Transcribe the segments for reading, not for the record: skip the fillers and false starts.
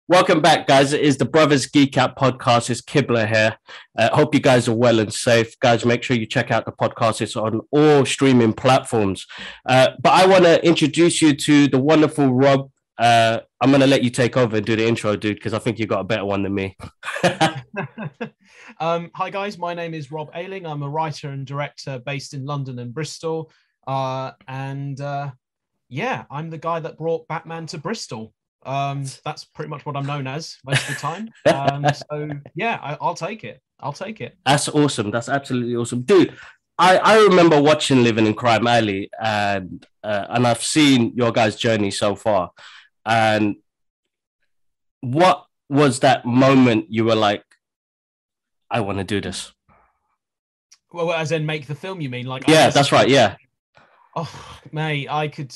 Welcome back, guys. It is the Brothers GEEKOUT podcast. It's Kibler here. Hope you guys are well and safe. Guys, make sure you check out the podcast. It's on all streaming platforms. But I want to introduce you to the wonderful Rob. I'm going to let you take over and do the intro, dude, because I think you got a better one than me. Hi, guys. My name is Rob Ayling. I'm a writer and director based in London and Bristol. Yeah, I'm the guy that brought Batman to Bristol. That's pretty much what I'm known as most of the time. So yeah, I'll take it. That's awesome. That's absolutely awesome, dude. I remember watching Living in Crime Alley, and I've seen your guys' journey so far. And what was that moment you were like, I want to do this? Well, as in make the film, you mean? Like, yeah, that's right. Yeah. Oh, mate, I could.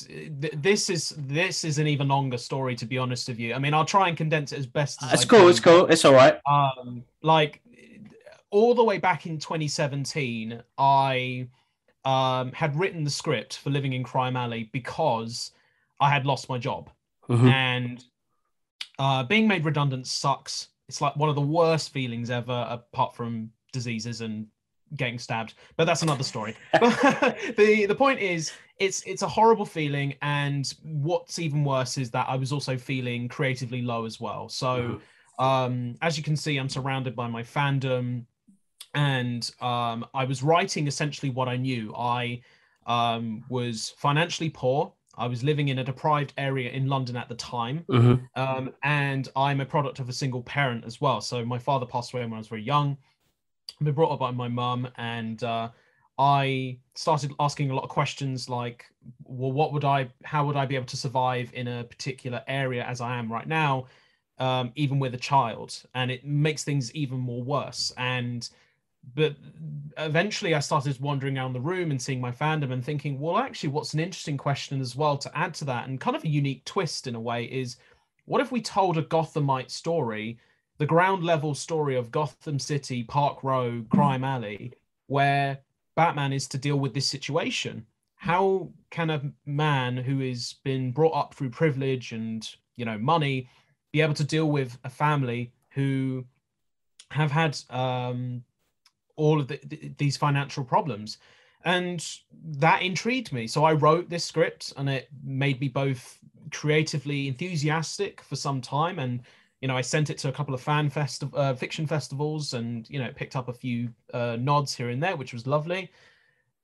This is an even longer story, to be honest with you. I mean, I'll try and condense it as best as it's cool. It's cool. It's all right. Like all the way back in 2017, I had written the script for Living in Crime Alley because I had lost my job, and being made redundant sucks. It's like one of the worst feelings ever, apart from diseases and getting stabbed, but that's another story. the point is, it's a horrible feeling, and what's even worse is that I was also feeling creatively low as well. So as you can see, I'm surrounded by my fandom, and I was writing essentially what I knew. I was financially poor. I was living in a deprived area in London at the time, and I'm a product of a single parent as well. So my father passed away when I was very young. I've been brought up by my mum, and I started asking a lot of questions like, well, how would I be able to survive in a particular area as I am right now, even with a child? And it makes things even more worse. But eventually I started wandering around the room and seeing my fandom and thinking, well, actually, what's an interesting question as well to add to that, and kind of a unique twist in a way, is what if we told a Gothamite story, the ground level story of Gotham City, Park Row, Crime Alley, where Batman is to deal with this situation? How can a man who has been brought up through privilege and, money be able to deal with a family who have had all of these financial problems? And that intrigued me. So I wrote this script, and it made me both creatively enthusiastic for some time, and I sent it to a couple of fiction festivals, and, it picked up a few nods here and there, which was lovely.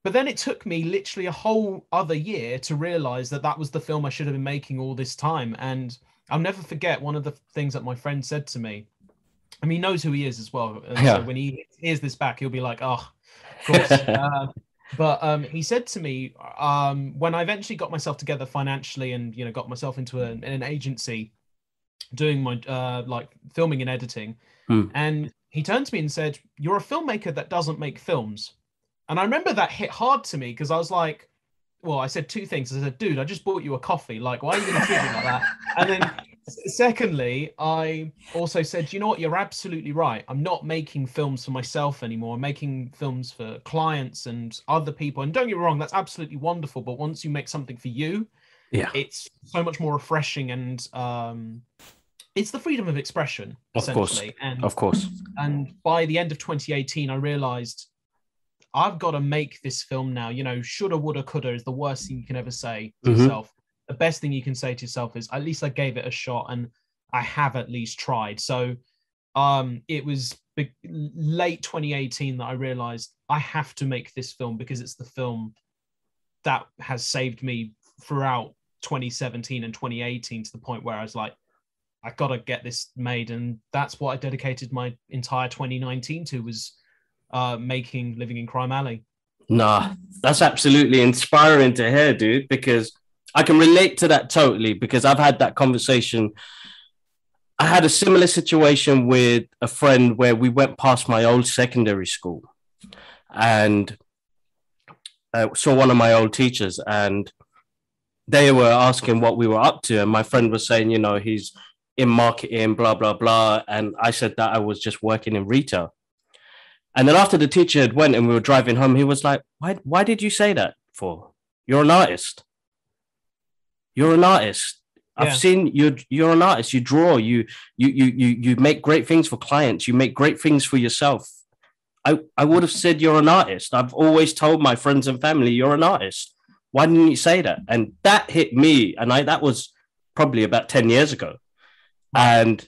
But then it took me literally a whole other year to realize that was the film I should have been making all this time. And I'll never forget one of the things that my friend said to me. I mean, he knows who he is as well. So when he hears this back, he'll be like, oh, of course. But he said to me, when I eventually got myself together financially and, got myself into an agency, doing my like filming and editing, and he turned to me and said, you're a filmmaker that doesn't make films. And I remember that hit hard to me, because I was like, well, I said two things. I said, dude, I just bought you a coffee, like, why are you going to treat me like that? And then secondly, I also said, you know what, you're absolutely right. I'm not making films for myself anymore. I'm making films for clients and other people, and don't get me wrong, that's absolutely wonderful, but once you make something for you, it's so much more refreshing, and it's the freedom of expression, essentially. Of course. And by the end of 2018, I realized I've got to make this film now. Shoulda, woulda, coulda is the worst thing you can ever say to yourself. The best thing you can say to yourself is, at least I gave it a shot, and I have at least tried. So it was late 2018 that I realized I have to make this film, because it's the film that has saved me throughout 2017 and 2018, to the point where I was like, I got to get this made. And that's what I dedicated my entire 2019 to, was making Living in Crime Alley. Nah, that's absolutely inspiring to hear, dude, because I can relate to that totally, because I've had that conversation. I had a similar situation with a friend where we went past my old secondary school and saw one of my old teachers, and they were asking what we were up to. And my friend was saying, he's in marketing, blah, blah, blah. And I said that I was just working in retail. And then after the teacher had went and we were driving home, he was like, why did you say that for? You're an artist. You're an artist. Yeah. I've seen you're an artist. You draw, you make great things for clients. You make great things for yourself. I would have said you're an artist. I've always told my friends and family you're an artist. Why didn't you say that? And that hit me. And that was probably about 10 years ago. And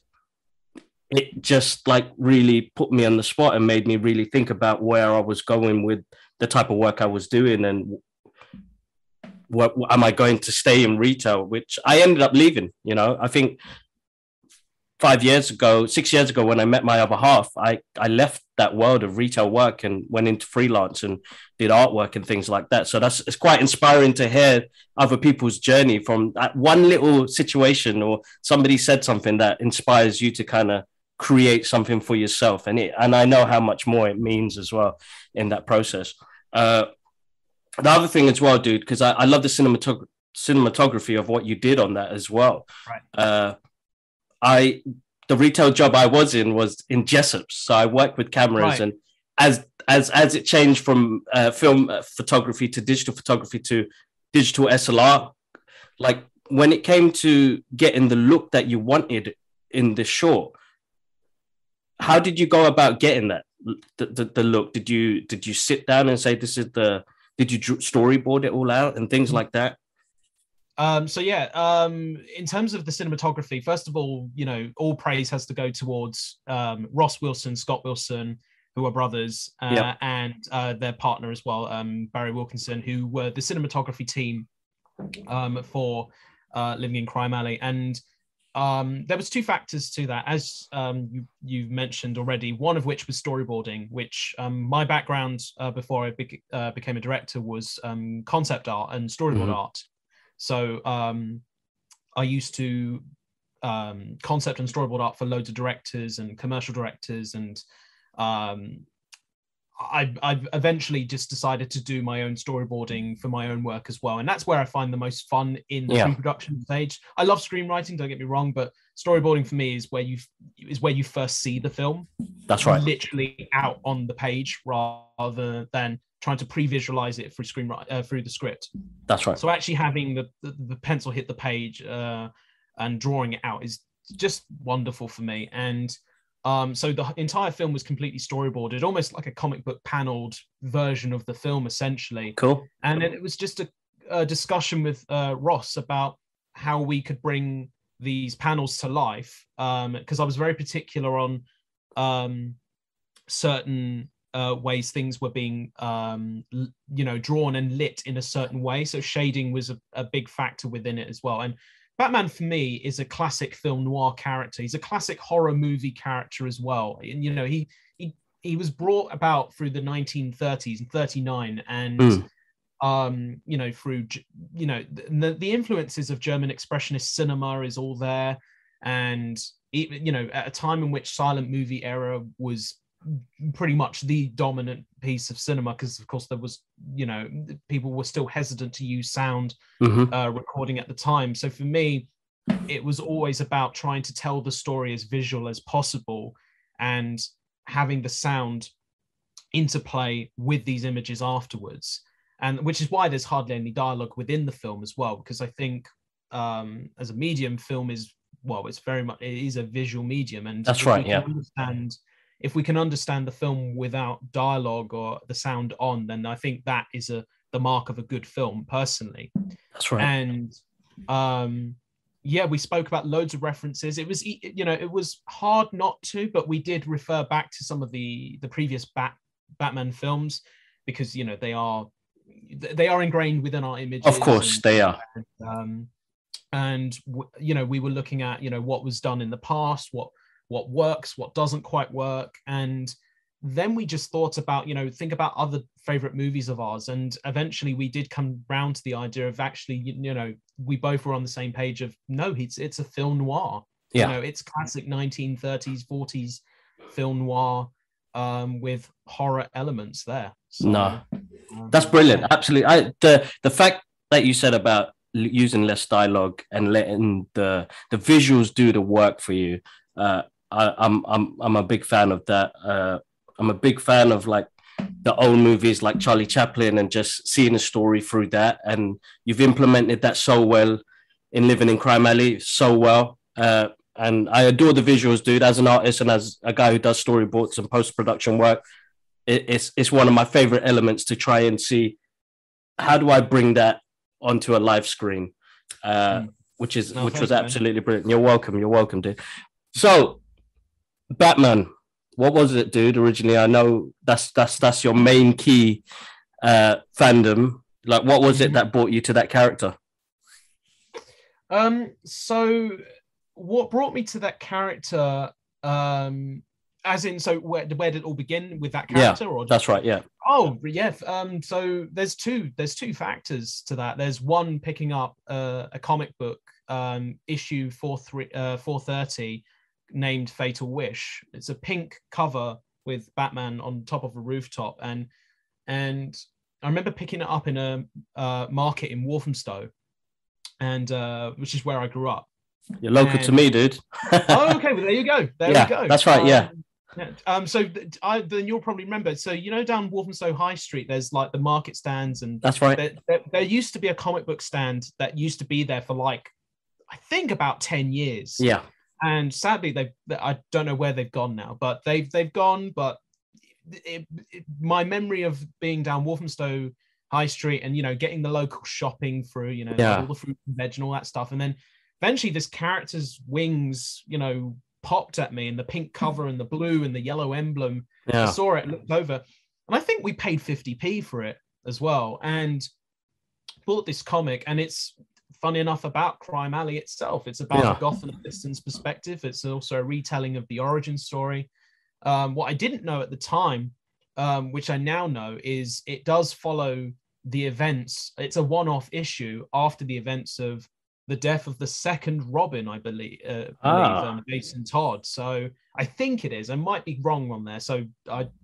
it just like really put me on the spot and made me really think about where I was going with the type of work I was doing and what am I going to stay in retail, which I ended up leaving. You know, I think 6 years ago, when I met my other half, I left that world of retail work and went into freelance and did artwork and things like that. So it's quite inspiring to hear other people's journey from that one little situation, or somebody said something that inspires you to kind of create something for yourself. And I know how much more it means as well in that process. The other thing as well, dude, because I love the cinematography of what you did on that as well. Right. The retail job I was in Jessop's, so I worked with cameras, right. And as it changed from film photography to digital SLR, like when it came to getting the look that you wanted in the short, how did you go about getting that the look? Did you sit down and say did you storyboard it all out and things like that? In terms of the cinematography, first of all, you know, all praise has to go towards Ross Wilson, Scott Wilson, who are brothers, and their partner as well, Barry Wilkinson, who were the cinematography team for Living in Crime Alley. And there was two factors to that, as you've mentioned already, one of which was storyboarding, which my background before I became a director was concept art and storyboard art. So I used to concept and storyboard art for loads of directors and commercial directors, and I've eventually just decided to do my own storyboarding for my own work as well. And that's where I find the most fun in the pre-production stage. I love screenwriting, don't get me wrong, but storyboarding for me is where you first see the film. That's right. Literally out on the page rather than trying to pre-visualize it through the script. That's right. So actually having the pencil hit the page and drawing it out is just wonderful for me. And so the entire film was completely storyboarded, almost like a comic book paneled version of the film, essentially. Cool. And then it was just a discussion with Ross about how we could bring these panels to life, because I was very particular on certain ways things were being drawn and lit in a certain way. So shading was a big factor within it as well. And Batman for me is a classic film noir character. He's a classic horror movie character as well. And you know, he was brought about through the 1930s and 39, and through the influences of German expressionist cinema is all there. And at a time in which silent movie era was pretty much the dominant piece of cinema, because of course there was, people were still hesitant to use sound recording at the time. So for me, it was always about trying to tell the story as visual as possible and having the sound interplay with these images afterwards, and which is why there's hardly any dialogue within the film as well, because I think as a medium, film is, well, it is a visual medium, and that's right. If we can understand the film without dialogue or the sound on, then I think that is the mark of a good film, personally. That's right. And we spoke about loads of references. It was, it was hard not to, but we did refer back to some of the previous Batman films, because they are ingrained within our images. Of course, they are. We were looking at what was done in the past, what works, what doesn't quite work. And then we just thought about, think about other favorite movies of ours. And eventually we did come round to the idea of actually, we both were on the same page of, no, it's a film noir. Yeah. It's classic 1930s, 40s film noir with horror elements there. So, that's brilliant. Absolutely. The fact that you said about using less dialogue and letting the visuals do the work for you, I'm a big fan of that. I'm a big fan of like the old movies like Charlie Chaplin and just seeing a story through that. And you've implemented that so well in Living in Crime Alley, so well. And I adore the visuals, dude. As an artist and as a guy who does storyboards and post-production work, it's one of my favorite elements to try and see how do I bring that onto a live screen, which was absolutely brilliant. You're welcome, dude. So, Batman, what was it, dude? Originally, I know that's your main key fandom. Like, what was it that brought you to that character? So what brought me to that character, as in, so where did it all begin with that character? Yeah, or that's right. Yeah. Oh, yeah. So there's two factors to that. There's one, picking up a comic book, issue 430, named Fatal Wish. It's a pink cover with Batman on top of a rooftop, and I remember picking it up in a market in Walthamstow, and which is where I grew up. You're local to me, dude. Oh, okay. Well, there you go. There we go. That's right. Yeah. So then you'll probably remember. So down Walthamstow High Street, there's like the market stands, and that's right. There used to be a comic book stand that used to be there for like, I think, about 10 years. Yeah. And sadly, I don't know where they've gone now, but they've gone. But my memory of being down Walthamstow High Street and getting the local shopping through, all the fruit and veg and all that stuff, and then eventually this character's wings, popped at me, and the pink cover and the blue and the yellow emblem. Yeah. I saw it, looked over, and I think we paid 50p for it as well, and bought this comic. And it's funny enough about Crime Alley itself. It's about a Gotham citizen's perspective. It's also a retelling of the origin story. What I didn't know at the time, which I now know, is it does follow the events. It's a one-off issue after the events of the death of the second Robin, I believe, Jason Todd. So I think it is. I might be wrong on there. So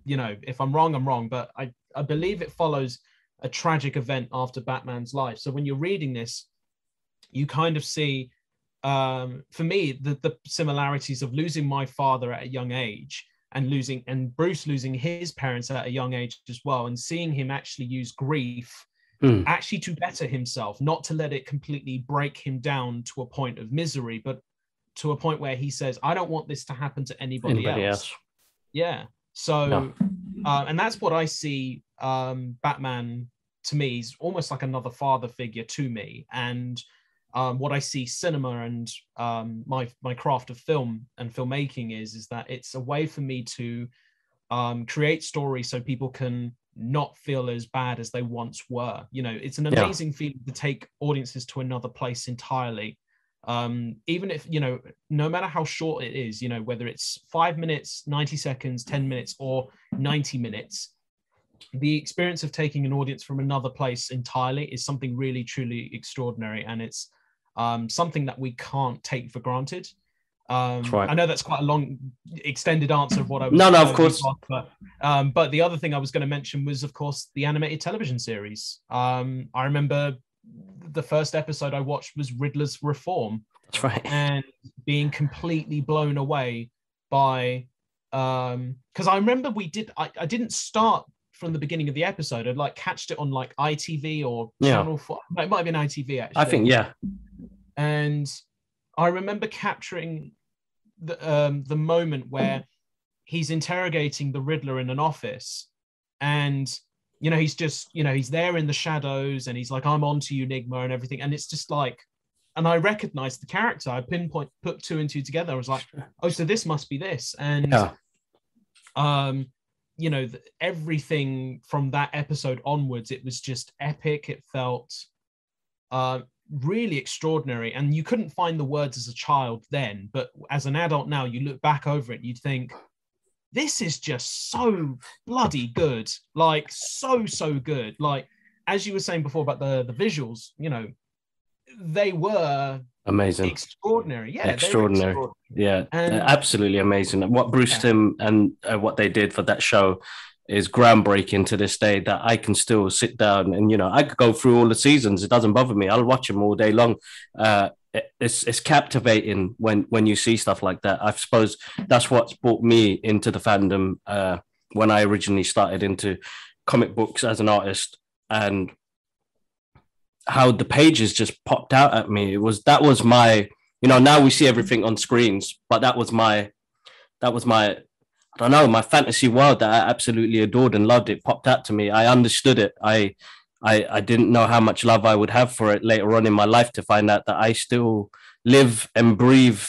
if I'm wrong, I'm wrong. But I believe it follows a tragic event after Batman's life. So when you're reading this, you kind of see, for me, the similarities of losing my father at a young age, and Bruce losing his parents at a young age as well, and seeing him actually use grief actually to better himself, not to let it completely break him down to a point of misery, but to a point where he says, I don't want this to happen to anybody else. Yeah. So, and that's what I see. Batman, to me, is almost like another father figure to me. And what I see cinema and my craft of film and filmmaking is that it's a way for me to create stories so people can not feel as bad as they once were. It's an amazing feeling to take audiences to another place entirely. Even if, no matter how short it is, whether it's 5 minutes, 90 seconds, 10 minutes, or 90 minutes, the experience of taking an audience from another place entirely is something really, truly extraordinary. And it's something that we can't take for granted. Right. I know that's quite a long, extended answer of what I was. No, of course. But the other thing I was going to mention was, of course, the animated television series. I remember the first episode I watched was Riddler's Reform. That's right. And being completely blown away by, because I remember I didn't start from the beginning of the episode. I'd like catched it on like ITV or Channel 4. It might have been ITV actually. I think, yeah. And I remember capturing the moment where he's interrogating the Riddler in an office, and he's just he's there in the shadows, and he's like, I'm on to you, Enigma, and everything, and it's just like, and I recognized the character. I put two and two together. I was like, oh, so this must be this, and everything from that episode onwards, it was just epic. It felt really extraordinary, and you couldn't find the words as a child then, but as an adult now, you look back over it, you'd think, this is just so bloody good, like so good. Like, as you were saying before about the visuals, they were amazing, extraordinary. Extraordinary. And absolutely amazing. What Bruce Timm and what they did for that show is groundbreaking to this day, that I can still sit down and, I could go through all the seasons. It doesn't bother me. I'll watch them all day long. It's captivating when you see stuff like that. I suppose that's what's brought me into the fandom when I originally started into comic books as an artist, and how the pages just popped out at me. That was my, now we see everything on screens, but that was my I don't know, my fantasy world that I absolutely adored and loved. It popped out to me. I understood it. I didn't know how much love I would have for it later on in my life, to find out that I still live and breathe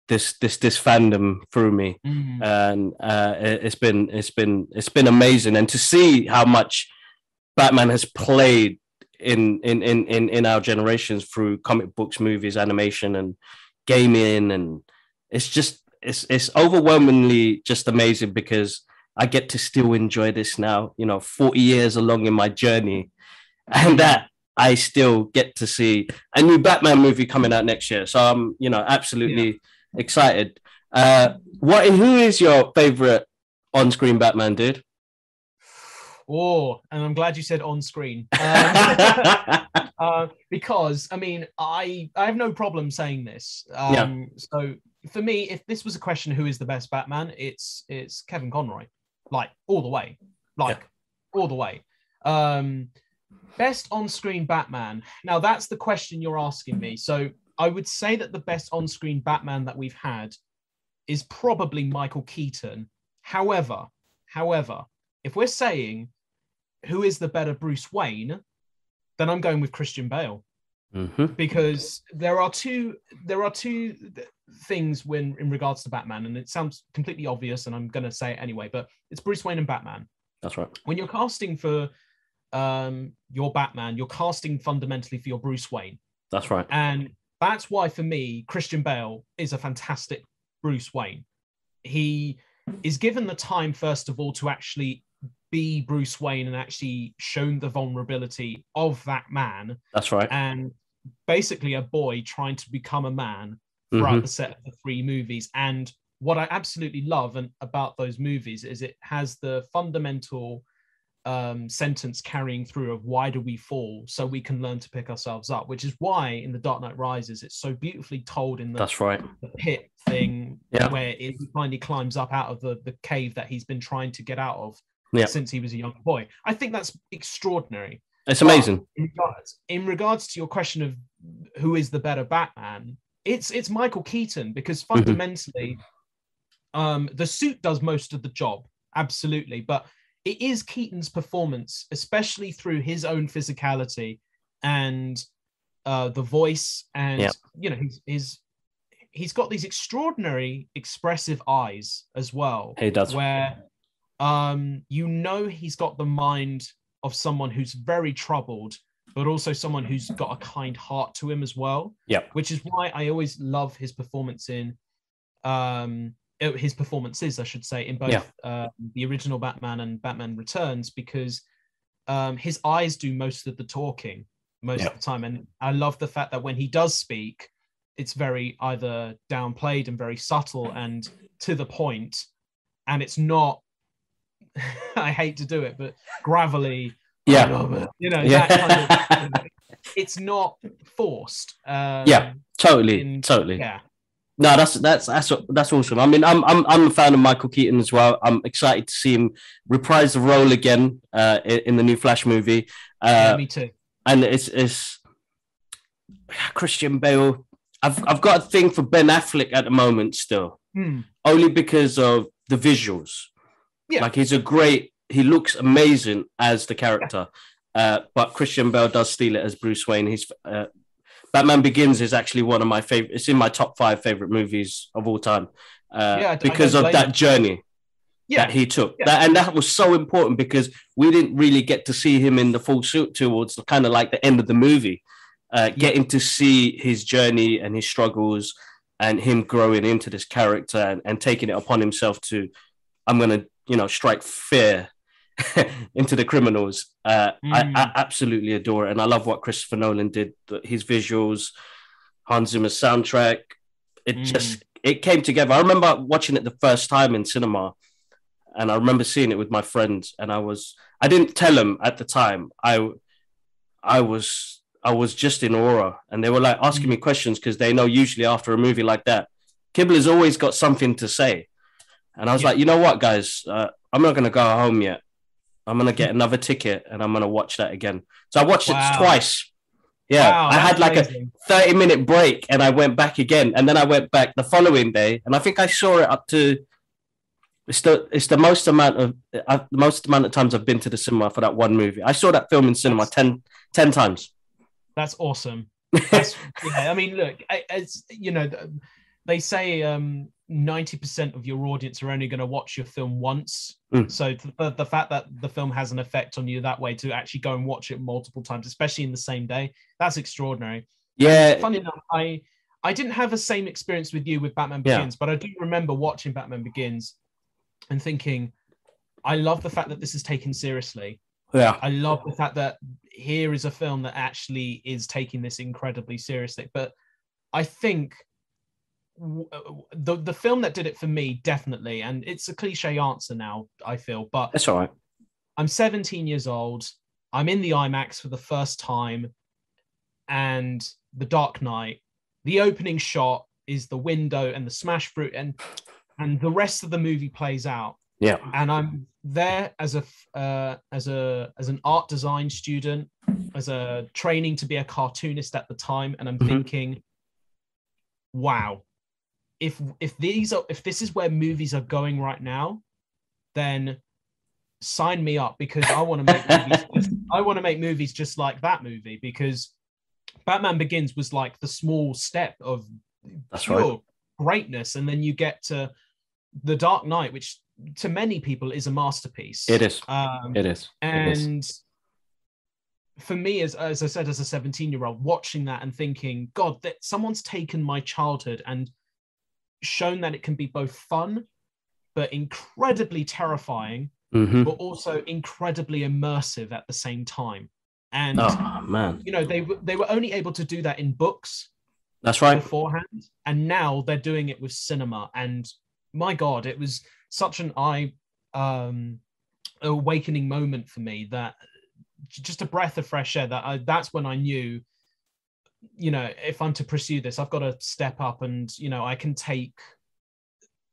this fandom through me. And it's been amazing. And to see how much Batman has played in our generations through comic books, movies, animation, and gaming, and it's overwhelmingly just amazing, because I get to still enjoy this now, 40 years along in my journey, and that I still get to see a new Batman movie coming out next year. So I'm, absolutely excited. Who is your favorite on-screen Batman, dude? Oh, and I'm glad you said on screen. Because, I mean, I have no problem saying this. So for me, if this was a question, who is the best Batman, it's Kevin Conroy. Like, all the way. All the way. Best on-screen Batman. Now, that's the question you're asking me. So I would say that the best on-screen Batman that we've had is probably Michael Keaton. However, if we're saying who is the better Bruce Wayne, then I'm going with Christian Bale. Because there are two things in regards to Batman, and it sounds completely obvious, and I'm going to say it anyway, but it's Bruce Wayne and Batman. That's right. When you're casting for your Batman, you're casting fundamentally for your Bruce Wayne. That's right. And that's why, for me, Christian Bale is a fantastic Bruce Wayne. He is given the time, first of all, to actually be Bruce Wayne and actually shown the vulnerability of that man. That's right. And basically a boy trying to become a man throughout the set of the 3 movies. And what I absolutely love about those movies is it has the fundamental sentence carrying through of why do we fall, so we can learn to pick ourselves up, which is why in The Dark Knight Rises it's so beautifully told in the pit thing, where it finally climbs up out of the cave that he's been trying to get out of since he was a young boy. I think that's extraordinary. It's amazing. In regards to your question of who is the better Batman, it's Michael Keaton, because fundamentally the suit does most of the job, absolutely, but it is Keaton's performance, especially through his own physicality and the voice, and he's got these extraordinary expressive eyes as well. He does. Where he's got the mind of someone who's very troubled, but also someone who's got a kind heart to him as well. Yeah. Which is why I always love his performances, I should say, in both the original Batman and Batman Returns, because his eyes do most of the talking most of the time. And I love the fact that when he does speak, it's very either downplayed and very subtle and to the point, and it's not, I hate to do it, but gravelly. That kind of, it's not forced. Totally. Yeah. No, that's awesome. I mean, I'm a fan of Michael Keaton as well. I'm excited to see him reprise the role again in the new Flash movie. Me too. And it's Christian Bale. I've got a thing for Ben Affleck at the moment still, only because of the visuals. Yeah, like he looks amazing as the character, but Christian Bale does steal it as Bruce Wayne. He's Batman Begins is actually one of my favorite. It's in my top 5 favorite movies of all time, because of that journey that he took. And that was so important, because we didn't really get to see him in the full suit towards kind of like the end of the movie. Getting to see his journey and his struggles and him growing into this character and taking it upon himself to, I'm going to, strike fear into the criminals. I absolutely adore it. And I love what Christopher Nolan did. His visuals, Hans Zimmer's soundtrack, it came together. I remember watching it the first time in cinema, and I remember seeing it with my friends, and I didn't tell them at the time. I was just in awe, and they were like asking me questions, because they know usually after a movie like that, Kibler's always got something to say. And I was like, you know what, guys, I'm not going to go home yet. I'm going to get another ticket and I'm going to watch that again. So I watched it twice. Yeah, wow, I had like amazing. a 30-minute break and I went back again. And then I went back the following day. And I think I saw it up to, it's the most amount of times I've been to the cinema for that one movie. I saw that film in cinema 10 times. That's awesome. That's, yeah, I mean, look, it's, you know, they say 90% of your audience are only going to watch your film once. So the fact that the film has an effect on you that way, to actually go and watch it multiple times, especially in the same day, that's extraordinary. Yeah. And funny enough, I didn't have the same experience with you with Batman Begins, but I do remember watching Batman Begins and thinking, I love the fact that this is taken seriously. Yeah. I love the fact that here is a film that actually is taking this incredibly seriously. But I think the film that did it for me, definitely, and it's a cliche answer now, I feel, but that's all right. I'm 17 years old. I'm in the IMAX for the first time, and The Dark Knight, the opening shot is the window and the smash fruit, and the rest of the movie plays out. Yeah. And I'm there as an art design student, as a training to be a cartoonist at the time, and I'm thinking, wow, if this is where movies are going right now, then sign me up, because I want to make movies. I want to make movies just like that movie, because Batman Begins was like the small step of pure greatness, and then you get to The Dark Knight, which to many people is a masterpiece. It is. It is. And for me, as I said, as a 17-year-old, watching that and thinking, God, that someone's taken my childhood and shown that it can be both fun, but incredibly terrifying, but also incredibly immersive at the same time. And you know, they were only able to do that in books. That's right. Beforehand, and now they're doing it with cinema. And my God, it was such an awakening moment for me, that just a breath of fresh air. That's when I knew, you know, if I'm to pursue this, I've got to step up, and you know, I can take,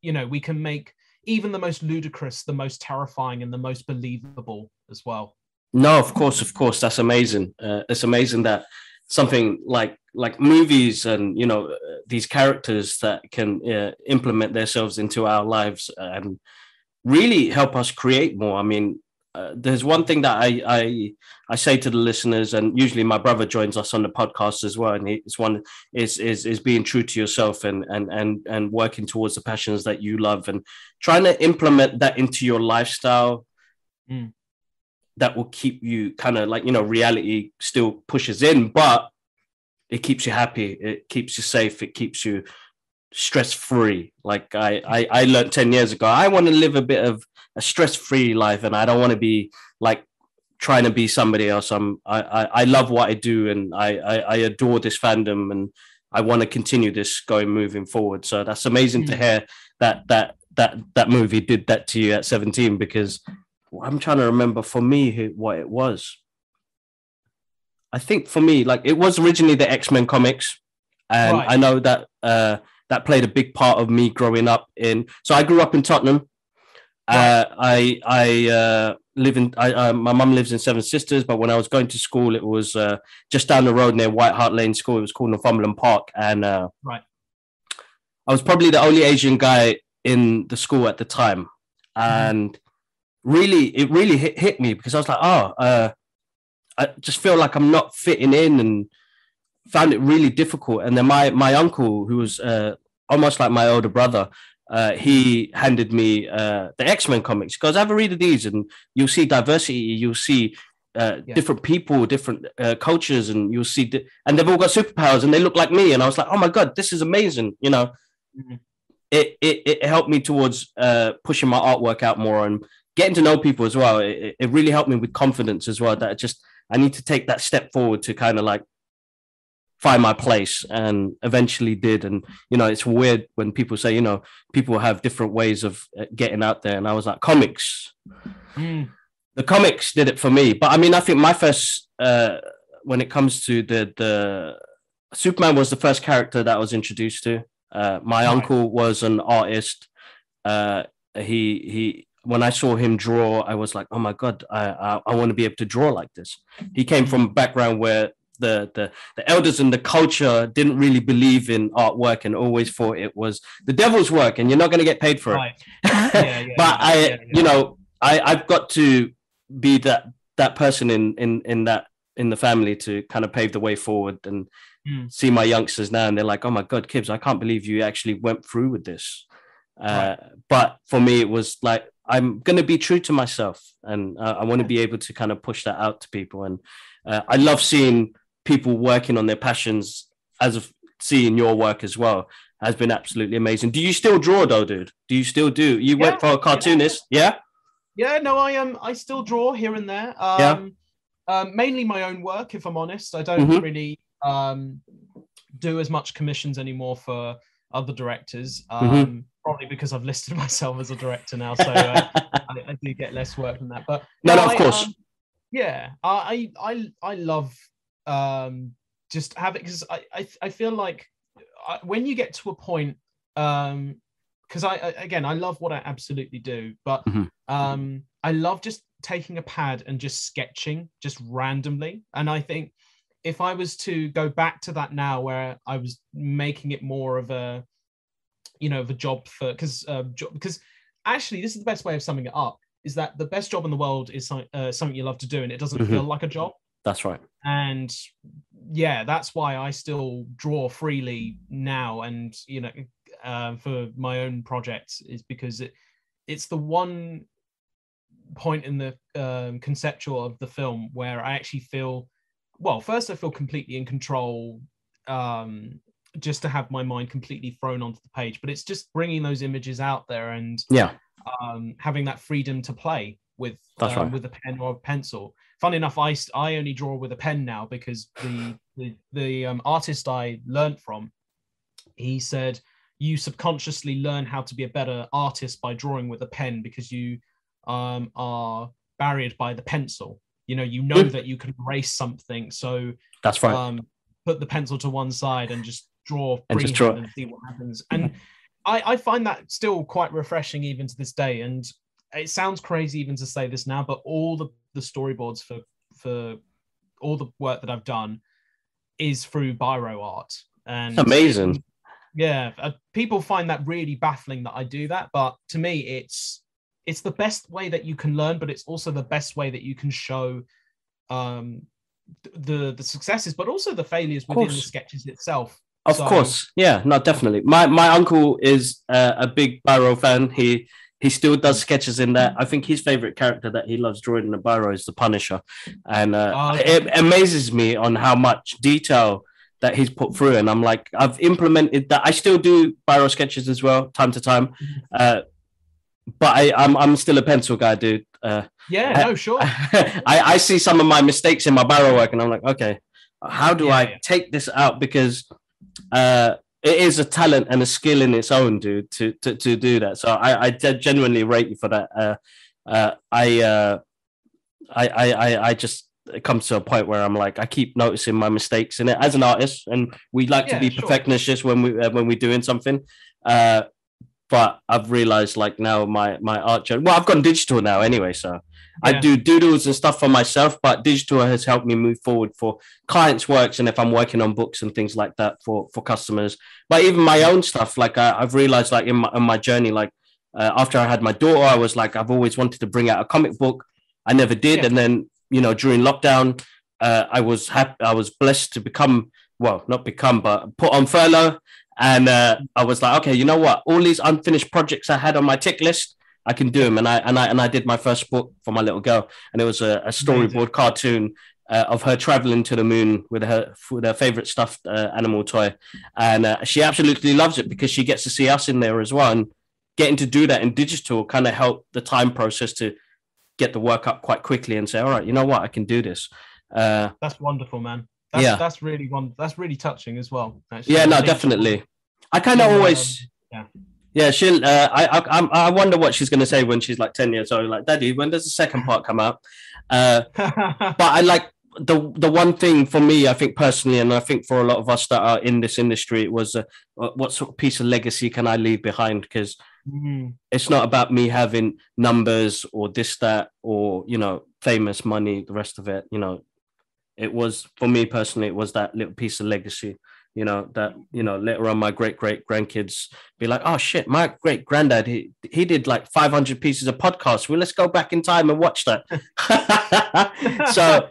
you know, we can make even the most ludicrous, the most terrifying, and the most believable as well. No, of course, that's amazing. It's amazing that something like movies and, you know, these characters that can implement themselves into our lives and really help us create more. I mean, there's one thing that I say to the listeners, and usually my brother joins us on the podcast as well, and it's one is being true to yourself and working towards the passions that you love and trying to implement that into your lifestyle. That will keep you kind of like, you know, reality still pushes in, but it keeps you happy. It keeps you safe. It keeps you stress-free. Like I learned 10 years ago, I want to live a bit of a stress-free life, and I don't want to be like trying to be somebody else. I love what I do, and I adore this fandom, and I want to continue this moving forward. So that's amazing to hear that movie did that to you at 17, because I'm trying to remember for me what it was. I think for me, like, it was originally the X-Men comics, and I know that that played a big part of me growing up in. So I grew up in Tottenham. I live in. My mum lives in Seven Sisters, but when I was going to school, it was just down the road near White Hart Lane School. It was called Northumberland Park, and I was probably the only Asian guy in the school at the time, and it really hit me, because I was like, I just feel like I'm not fitting in, and found it really difficult. And then my uncle, who was almost like my older brother, he handed me the X-Men comics. Because have a read of these, and you'll see diversity, you'll see different people, different cultures, and you'll see, and they've all got superpowers, and they look like me. And I was like, oh my God, this is amazing. You know, it helped me towards pushing my artwork out more and getting to know people as well. It really helped me with confidence as well, that I need to take that step forward to kind of like find my place, and eventually did. And, you know, it's weird when people say, you know, people have different ways of getting out there. And I was like, comics. The comics did it for me. But I mean, I think my first, when it comes to the Superman was the first character that I was introduced to. My uncle was an artist. he when I saw him draw, I was like, oh my god, I want to be able to draw like this. He came from a background where the elders and the culture didn't really believe in artwork and always thought it was the devil's work and you're not going to get paid for it. But you know, I've got to be that person in the family to kind of pave the way forward and see my youngsters now, and they're like, oh my god, Kibbs, I can't believe you actually went through with this. But for me, it was like, I'm going to be true to myself, and I want to be able to kind of push that out to people. And I love seeing people working on their passions, as of seeing your work as well has been absolutely amazing. Do you still draw though, dude? Do you still do? You went for a cartoonist, yeah? Yeah, no, I still draw here and there. Mainly my own work, if I'm honest. I don't really do as much commissions anymore for other directors. Probably because I've listed myself as a director now, so I do get less work than that. But no, of course. I love just having, because I feel like when you get to a point, because I love what I absolutely do, but I love just taking a pad and just sketching just randomly. And I think if I was to go back to that now, where I was making it more of a, you know, of a job for, because actually this is the best way of summing it up, is that the best job in the world is something you love to do, and it doesn't feel like a job. That's right. And yeah, that's why I still draw freely now, and you know, for my own projects, is because it's the one point in the conceptual of the film where I actually feel, well, first I feel completely in control, just to have my mind completely thrown onto the page, but it's just bringing those images out there and having that freedom to play with with a pen or a pencil. Funny enough, I only draw with a pen now, because the artist I learned from, he said, you subconsciously learn how to be a better artist by drawing with a pen, because you are barriered by the pencil. You know that you can erase something, so that's right. Put the pencil to one side and just draw freehand and see what happens. And I find that still quite refreshing even to this day. And it sounds crazy even to say this now, but all the storyboards for all the work that I've done is through biro art. And it's amazing. Yeah, people find that really baffling that I do that, but to me it's the best way that you can learn, but it's also the best way that you can show the successes, but also the failures within the sketches itself. Of course, yeah, no, definitely. My uncle is a big biro fan. He still does sketches in that. I think his favorite character that he loves drawing in the biro is the Punisher, and it amazes me on how much detail that he's put through. And I'm like, I've implemented that. I still do biro sketches as well, time to time, but I'm still a pencil guy, dude. Sure. I see some of my mistakes in my biro work, and I'm like, okay, how do I take this out? Because it is a talent and a skill in its own, dude, to do that. So I genuinely rate you for that. I just, it comes to a point where I'm like, I keep noticing my mistakes in it as an artist, and we like to be perfectionists when we're doing something. But I've realized, like, now my art journey, well, I've gone digital now anyway, so I do doodles and stuff for myself, but digital has helped me move forward for clients' works, and if I'm working on books and things like that for customers. But even my own stuff, like I've realized, like in my journey, like after I had my daughter, I was like, I've always wanted to bring out a comic book. I never did, and then, you know, during lockdown, I was blessed to but put on furlough. And I was like, okay, you know what? All these unfinished projects I had on my tick list, I can do them. And I did my first book for my little girl, and it was a storyboard cartoon of her traveling to the moon with her favorite stuffed animal toy, and she absolutely loves it because she gets to see us in there as well. And getting to do that in digital kind of helped the time process to get the work up quite quickly and say, all right, you know what? I can do this. That's wonderful, man. That's really touching as well. Actually. Yeah, no, definitely. I kind of always, she'll. I wonder what she's going to say when she's like 10 years old. Like, Daddy, when does the second part come out? But I like the one thing for me, I think personally, and I think for a lot of us that are in this industry, it was what sort of piece of legacy can I leave behind? Because It's not about me having numbers or this, that, or, you know, famous money, the rest of it. You know, it was, for me personally, it was that little piece of legacy, you know, that, you know, later on my great grandkids be like, oh shit, my great granddad, he did like 500 pieces of podcasts. Well, let's go back in time and watch that. So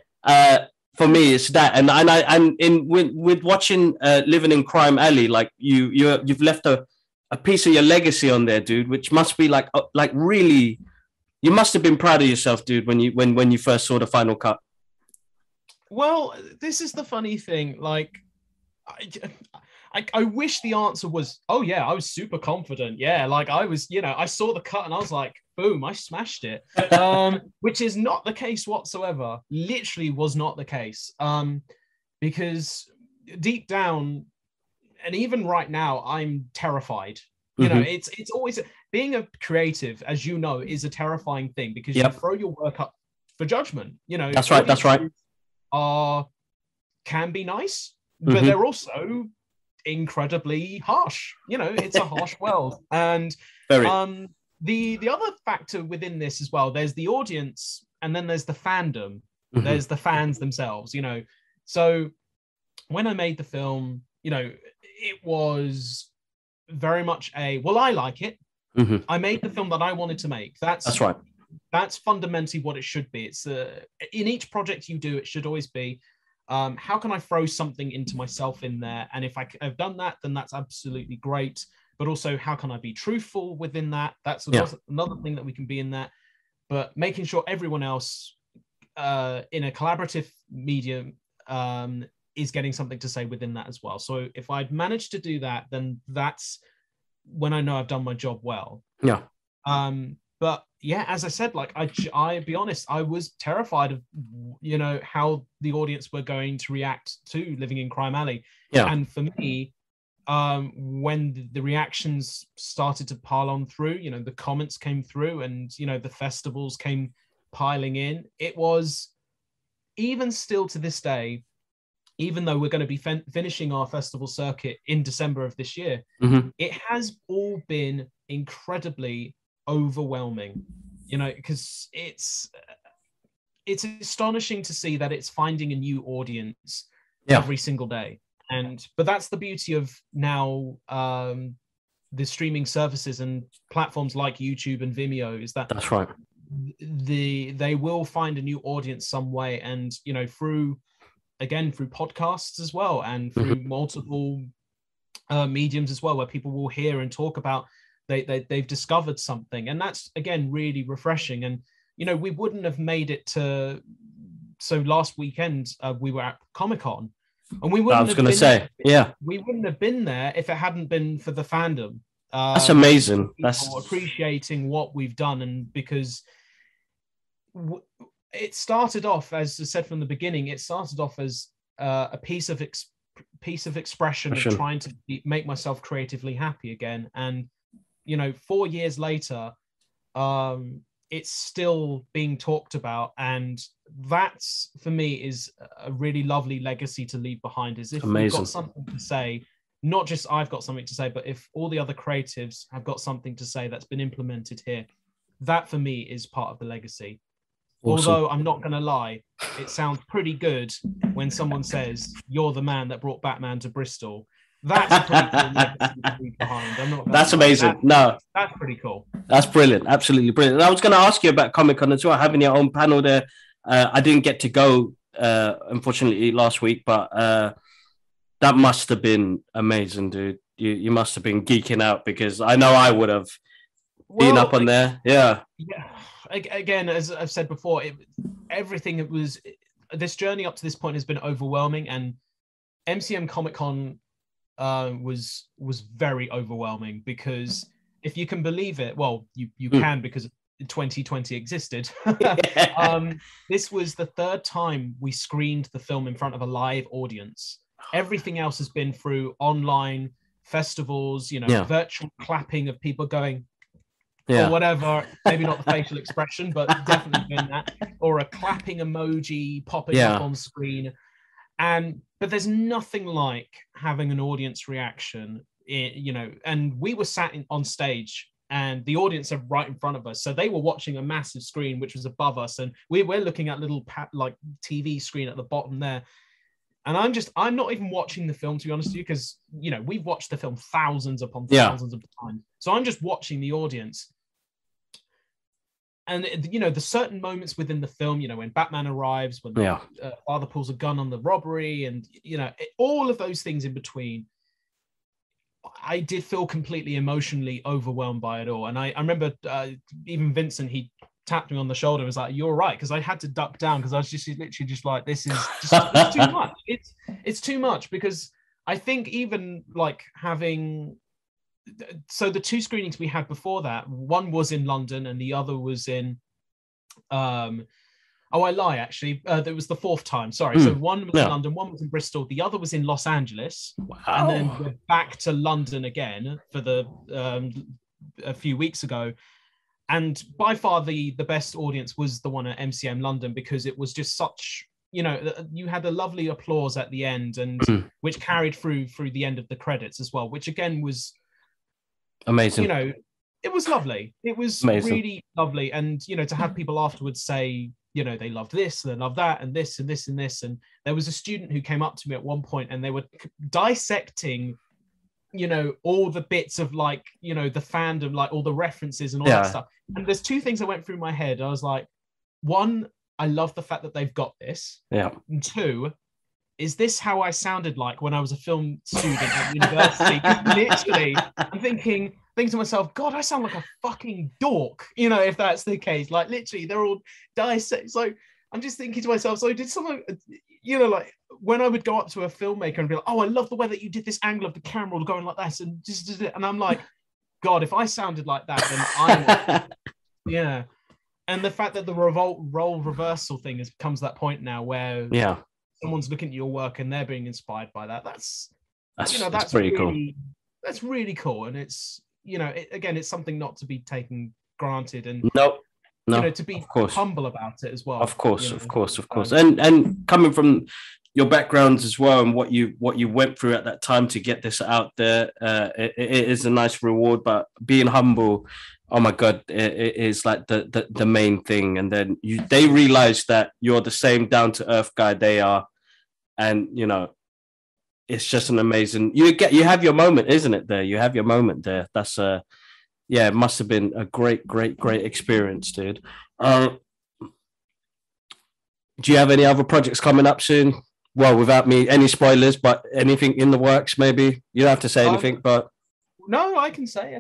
for me, it's that. And with watching Living in Crime Alley, like you've left a piece of your legacy on there, dude, which must be like really, you must have been proud of yourself, dude, when you first saw the final cut. Well, this is the funny thing. Like, I wish the answer was, oh yeah, I was super confident. Yeah, like I was, you know, I saw the cut and I was like, boom, I smashed it. Which is not the case whatsoever. Literally was not the case. Because deep down, and even right now, I'm terrified. You know, it's always being a creative, as you know, is a terrifying thing because you throw your work up for judgment. You know, that's right. That's right. Can be nice, but they're also incredibly harsh. You know, it's a harsh world. And the other factor within this as well, there's the audience and then there's the fandom. There's the fans themselves, you know. So when I made the film, you know, it was very much I like it. I made the film that I wanted to make. That's right. That's fundamentally what it should be. It's in each project you do, it should always be, how can I throw something into myself in there? And if I've done that, then that's absolutely great. But also, how can I be truthful within that? That's another thing that we can be in that. But making sure everyone else in a collaborative medium is getting something to say within that as well. So if I'd managed to do that, then that's when I know I've done my job well. Yeah. But yeah, as I said, like I be honest, I was terrified of, you know, how the audience were going to react to Living in Crime Alley. Yeah. And for me, when the reactions started to pile on through, you know, the comments came through and, you know, the festivals came piling in, it was, even still to this day, even though we're going to be finishing our festival circuit in December of this year, it has all been incredibly overwhelming, you know, because it's astonishing to see that it's finding a new audience every single day. But that's the beauty of now the streaming services and platforms like YouTube and Vimeo, is that that's right. They will find a new audience some way, and you know, through podcasts as well, and through multiple mediums as well, where people will hear and talk about they've discovered something, and that's again really refreshing. And you know, we wouldn't have made it to, so last weekend we were at Comic-Con, and we wouldn't we wouldn't have been there if it hadn't been for the fandom. That's amazing. That's appreciating what we've done, and because it started off, as I said from the beginning, it started off as a piece of expression of trying to make myself creatively happy again. And you know, 4 years later, it's still being talked about, and that's, for me, is a really lovely legacy to leave behind. Is if we've got something to say, not just I've got something to say, but if all the other creatives have got something to say that's been implemented here, that for me is part of the legacy. Awesome. Although I'm not going to lie, it sounds pretty good when someone says, "You're the man that brought Batman to Bristol." That's a pretty cool legacy to leave behind. That's amazing. That's pretty cool. That's brilliant. Absolutely brilliant. And I was going to ask you about Comic-Con as well, having your own panel there. I didn't get to go, unfortunately, last week, but that must have been amazing, dude. You must have been geeking out, because I know I would have been up on there. Yeah. Again, as I've said before, this journey up to this point has been overwhelming, and MCM Comic-Con was very overwhelming, because if you can believe it, well, you can, because 2020 existed. This was the third time we screened the film in front of a live audience. Everything else has been through online festivals, you know, virtual clapping of people going, or whatever, maybe not the facial expression, but definitely been that, or a clapping emoji popping up on screen. But there's nothing like having an audience reaction, you know. And we were sat on stage and the audience are right in front of us. So they were watching a massive screen which was above us, and we're looking at little like TV screen at the bottom there. And I'm not even watching the film, to be honest with you, because, you know, we've watched the film thousands upon thousands of times. So I'm just watching the audience. And, you know, the certain moments within the film, you know, when Batman arrives, when father pulls a gun on the robbery, and, you know, all of those things in between, I did feel completely emotionally overwhelmed by it all. And I remember even Vincent, he tapped me on the shoulder and was like, "You're right," because I had to duck down because I was just literally just like, this is just it's too much. It's too much, because I think even like having, so the two screenings we had before that, one was in London and the other was in I lie, actually. That was the fourth time. Sorry. So one was in London, one was in Bristol, the other was in Los Angeles. Wow. And then we're back to London again for the a few weeks ago. And by far the best audience was the one at MCM London, because it was just such, you know, you had a lovely applause at the end, and which carried through the end of the credits as well, which again was amazing. You know, it was lovely. It was amazing. Really lovely. And, you know, to have people afterwards say, you know, they loved this, they loved that, and this, and this, and this. And there was a student who came up to me at one point and they were dissecting, you know, all the bits of, like, you know, the fandom, like all the references and all that stuff. And there's two things that went through my head. I was like, one, I love the fact that they've got this. Yeah. And two, is this how I sounded like when I was a film student at university? Literally, I'm thinking to myself, God, I sound like a fucking dork, you know, if that's the case. Like, literally, they're all dissect. So I'm just thinking to myself, so did someone, you know, like when I would go up to a filmmaker and be like, oh, I love the way that you did this angle of the camera going like that. And I'm like, God, if I sounded like that, then I'm, yeah. And the fact that the role reversal thing comes to that point now where someone's looking at your work and they're being inspired by that. That's you know, that's pretty cool. That's really cool. And it's, you know, again, it's something not to be taken granted, and no, you know, to be humble about it as well. Of course. And coming from your backgrounds as well, and what you went through at that time to get this out there, it is a nice reward. But being humble, oh my God, it is like the main thing. And then they realize that you're the same down to earth guy they are, and you know, it's just an amazing. You have your moment, isn't it? There, you have your moment there. That's it must have been a great experience, dude. Do you have any other projects coming up soon? Well, without any spoilers, but anything in the works, maybe? You don't have to say anything, but no, I can say.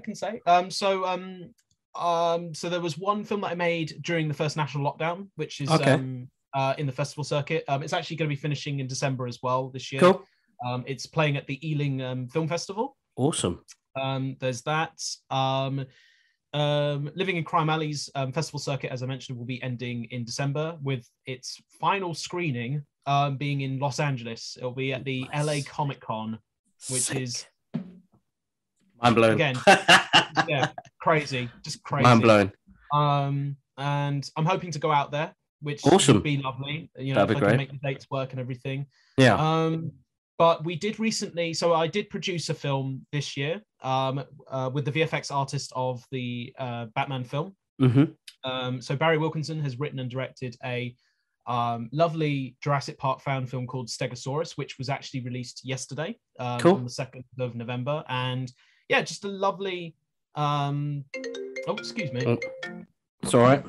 So there was one film that I made during the first national lockdown, which is in the festival circuit. It's actually going to be finishing in December as well this year. Cool. It's playing at the Ayling Film Festival. Awesome. There's that. Living in Crime Alley's festival circuit, as I mentioned, will be ending in December, with its final screening being in Los Angeles. It'll be at the LA Comic Con, which is mind blown. Again, crazy, just crazy. Mind blown. And I'm hoping to go out there, which would be lovely. You know, if I can make the dates work and everything. Yeah. But we did recently, so I did produce a film this year with the VFX artist of the Batman film. Mm-hmm. So Barry Wilkinson has written and directed a lovely Jurassic Park fan film called Stegosaurus, which was actually released yesterday on the 2nd of November. And yeah, just a lovely... excuse me. It's all right.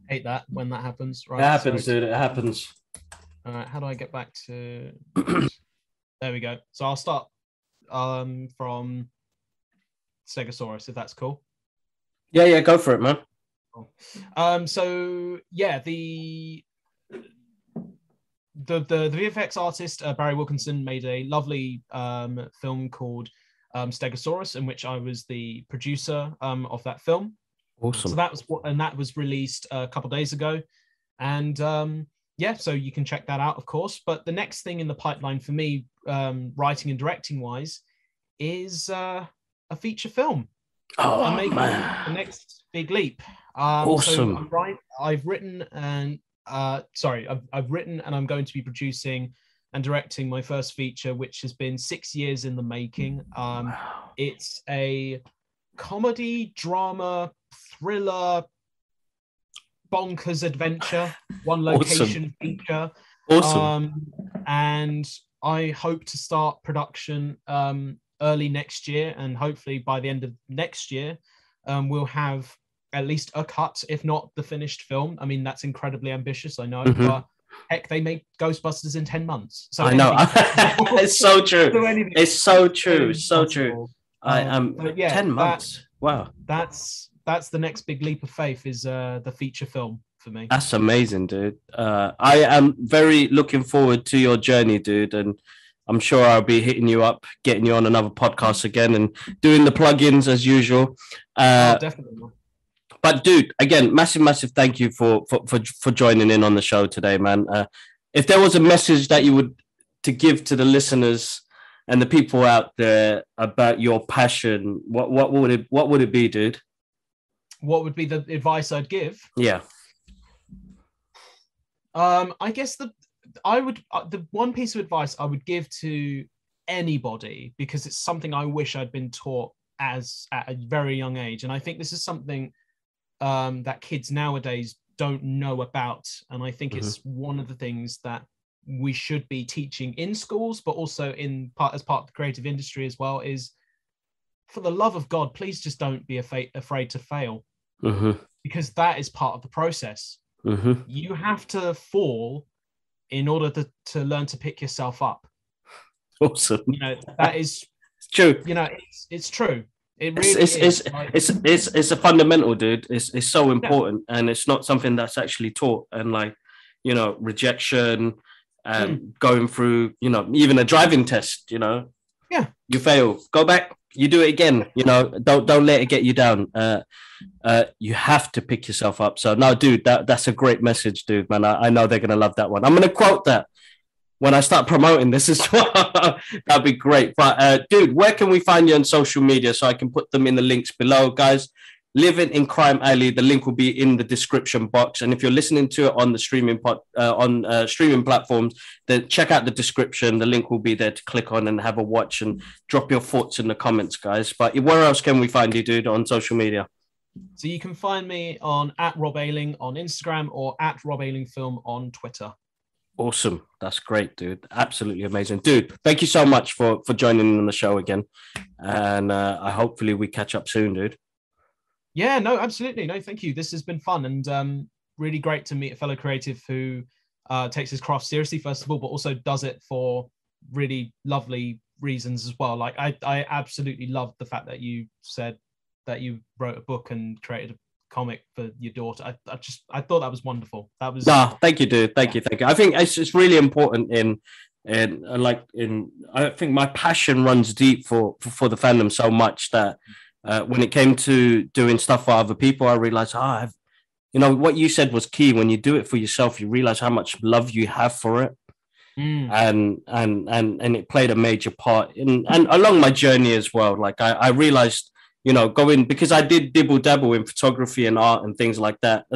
Hate that when that happens. Right, it happens, dude. It happens. All right, how do I get back to... There we go. So I'll start from Stegosaurus, if that's cool. Yeah, go for it, man. Cool. So yeah, the VFX artist Barry Wilkinson made a lovely film called Stegosaurus, in which I was the producer of that film. Awesome. So that was released a couple of days ago, and so you can check that out, of course. But the next thing in the pipeline for me, writing and directing wise, is a feature film. I'm making the next big leap. Awesome. So I've written and I've written and I'm going to be producing and directing my first feature, which has been 6 years in the making. It's a comedy, drama, thriller, bonkers adventure, one location feature. Awesome. And I hope to start production early next year, and hopefully by the end of next year, we'll have at least a cut, if not the finished film. I mean, that's incredibly ambitious, I know, but heck, they made Ghostbusters in 10 months. So I know. It's so true. It's so true. So true. I am 10 months. Wow. That's the next big leap of faith, is the feature film for me. That's amazing, dude. I am very looking forward to your journey, dude. And I'm sure I'll be hitting you up, getting you on another podcast again and doing the plugins as usual. Definitely. But dude, again, massive thank you for joining in on the show today, man. If there was a message that you would to give to the listeners and the people out there about your passion, what would it be, dude? What would be the advice I'd give? Yeah. I guess the one piece of advice I would give to anybody, because it's something I wish I'd been taught at a very young age, and I think this is something that kids nowadays don't know about, and I think it's one of the things that we should be teaching in schools, but also as part of the creative industry as well, is, for the love of God, please just don't be afraid to fail, because that is part of the process. You have to fall in order to learn to pick yourself up. Awesome. That is true. It's true. It really is. It's a fundamental, dude. It's so important, and it's not something that's actually taught. And rejection and going through, even a driving test. You fail, go back, you do it again. Don't let it get you down. You have to pick yourself up. So no, dude, that's a great message, dude, man. I know they're gonna love that one. I'm gonna quote that when I start promoting this as well. That'd be great. But dude, where can we find you on social media so I can put them in the links below, guys? Living in Crime Alley, the link will be in the description box. And if you're listening to it on the streaming streaming platforms, then check out the description. The link will be there to click on and have a watch and drop your thoughts in the comments, guys. But where else can we find you, dude, on social media? So you can find me on @RobAyling on Instagram or @RobAylingFilm on Twitter. Awesome. That's great, dude. Absolutely amazing. Dude, thank you so much for joining on the show again. And hopefully we catch up soon, dude. Yeah, no, absolutely. No, thank you. This has been fun, and really great to meet a fellow creative who takes his craft seriously, first of all, but also does it for really lovely reasons as well. Like I absolutely loved the fact that you said that you wrote a book and created a comic for your daughter. I thought that was wonderful. That was thank you, dude. Thank you. I think it's really important I think my passion runs deep for the fandom so much that when it came to doing stuff for other people, I realized what you said was key. When you do it for yourself, you realize how much love you have for it. And it played a major part and along my journey as well. Like I realized, because I did dibble dabble in photography and art and things like that.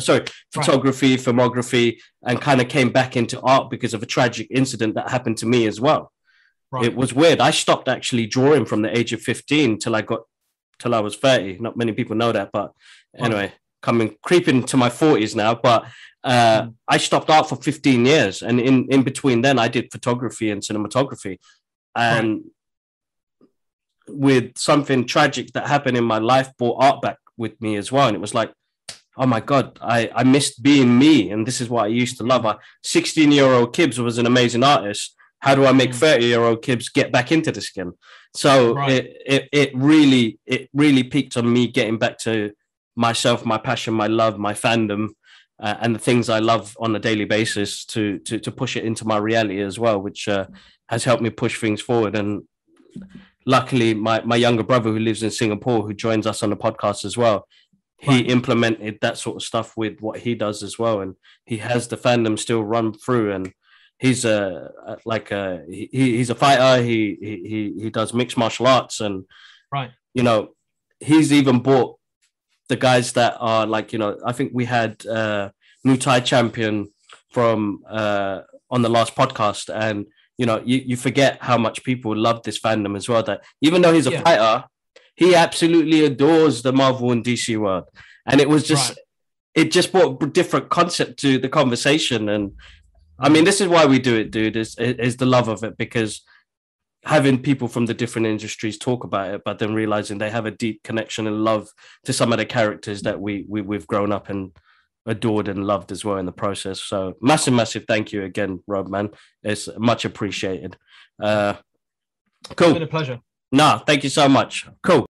Photography, filmography, and kind of came back into art because of a tragic incident that happened to me as well. Right. It was weird. I stopped actually drawing from the age of 15 till I was 30. Not many people know that, but anyway, creeping to my 40s now. But I stopped art for 15 years, and in between then, I did photography and cinematography, and with something tragic that happened in my life, brought art back with me as well. And it was like, oh my God, I missed being me, and this is what I used to love. 16-year-old Kibbs was an amazing artist. How do I make 30-year-old Kibbs get back into this again? So it really peaked on me getting back to myself, my passion, my love, my fandom, and the things I love on a daily basis to push it into my reality as well, which has helped me push things forward. And luckily, my younger brother who lives in Singapore, who joins us on the podcast as well, he implemented that sort of stuff with what he does as well. And he has the fandom still run through, and he's he's a fighter. He does mixed martial arts, and he's even bought the guys that are I think we had Muay Thai champion from on the last podcast, and you forget how much people love this fandom as well. That even though he's a fighter, he absolutely adores the Marvel and DC world, and it was just it just brought a different concept to the conversation. And I mean, this is why we do it, dude. Is the love of it, because having people from the different industries talk about it, but then realizing they have a deep connection and love to some of the characters that we've grown up and adored and loved as well in the process. So massive thank you again, Rob, man. It's much appreciated. Cool. It's been a pleasure. Nah, thank you so much. Cool.